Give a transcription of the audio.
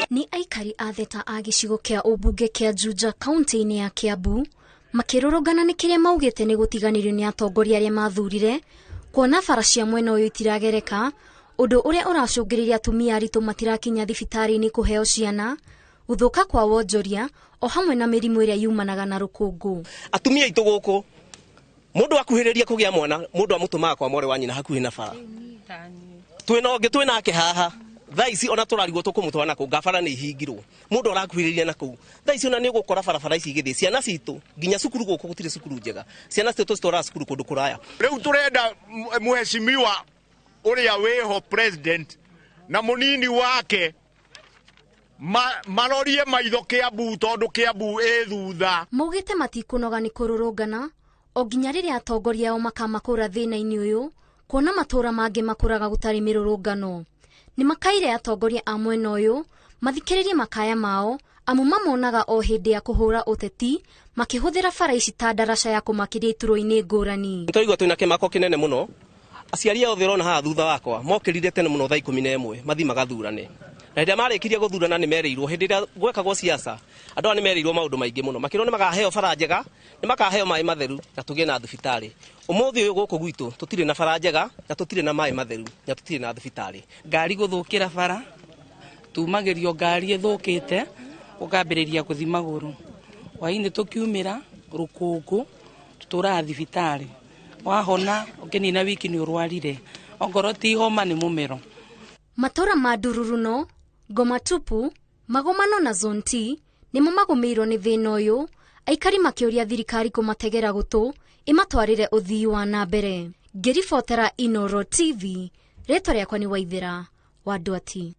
Ni aikari a Theta a gĩcigo kĩa ũmbunge kĩa Juja kaunti-inĩ ya Kiambu makĩrũrũngana nĩ kĩrĩa maugĩte nĩ gũtiganĩrio nĩ atongoria arĩa mathurire kuona bara cia mwena ũyũ itiragereka, ũndũ ũrĩa ũracũngĩrĩria atumia aritũ matirakinya thibitarĩ-inĩ kũheo ciana, gũthũka kwa wonjoria o hamwe na mĩrimũ ĩrĩa yumanaga na rũkũngũ. Atumia aitũ gũkũ mũndũ akuhĩrĩria kũgĩa mwana mũndũ amũtũmaga kwa mwarĩ wa nyina hakuhĩ na bara. Twĩna ũngĩ twĩnake haha thaa ici ona tũrarigwo tũkũmũtwara nakũ ngabara nĩ ihingirwo mũndũ arakuhĩrĩria nakũ. Thaa ici ona nĩ ũgũkora barabara ici igĩthĩ ciana citũ nginya cukuru gũkũ gũtirĩ cukuru njega, ciana citũ tũcitwara cukuru kũndũ kũraya. Rĩu tũrenda mũheshimiwa ũrĩa wĩho president na mũnini wake marorie maitho Kiambu tondũ Kiambu thutha. Maugĩte matikũnoga nĩ kũrũrũngana o nginya rĩrĩa atongoria ao makamakũra thĩna-inĩ ũyũ kuona matũra mangĩ makũraga gũtarĩ mĩrũrũngano. Nĩ makaire atongoria a mwena ũyũ mathikĩrĩrie makaya mao amu mamonaga o hĩndĩ ya kũhũra ũteti makĩhũthĩra bara ici ta ndaraca ya kũmakĩria iturwa-inĩ ngũrani. Tũigua twĩna kĩmako kĩnene mũno. Aciari othe ũrona haha thutha wakwa mokĩrire tene mũno thaa 11 mathi magathurane. Na rĩrĩa marĩkirie gũthurana nĩ merĩirwo hĩndĩ ĩrĩa gwekagwo siasa andũ nĩ merĩirwo maũndũ maingĩ mũno, makĩrwo nĩ makaheo bara njega, nĩ makaheo maĩ matheru na tũgĩe na thibitarĩ. Ũmũthĩ ũyũ gũkũ gwitũ tũtirĩ na bara njega na tũtirĩ na maĩ matheru na tũtirĩ na thibitarĩ. Ngari gũthũkĩra bara tumagĩrio ngari ĩthũkĩte ũkambĩrĩria gũthi magũrũ, hwainĩ tũkiumĩra rũkũngũ tũtũraga thibitarĩ, wahona ũkĩnina wiki nĩ ũrwarire, ongorwo ti homa nĩ mũmero. Matũra ma Ndururuno, Ngomatupu, Magomano na Zone T nĩmo magũmĩirwo nĩ thĩna ũyũ, aikari makĩũria thirikari kũmategera gũtũ ĩmatwarĩre ũthii wa na mbere. Ngĩribotera Inooro TV, rĩtwa rĩakwa nĩ Waithĩra wa Ndwati.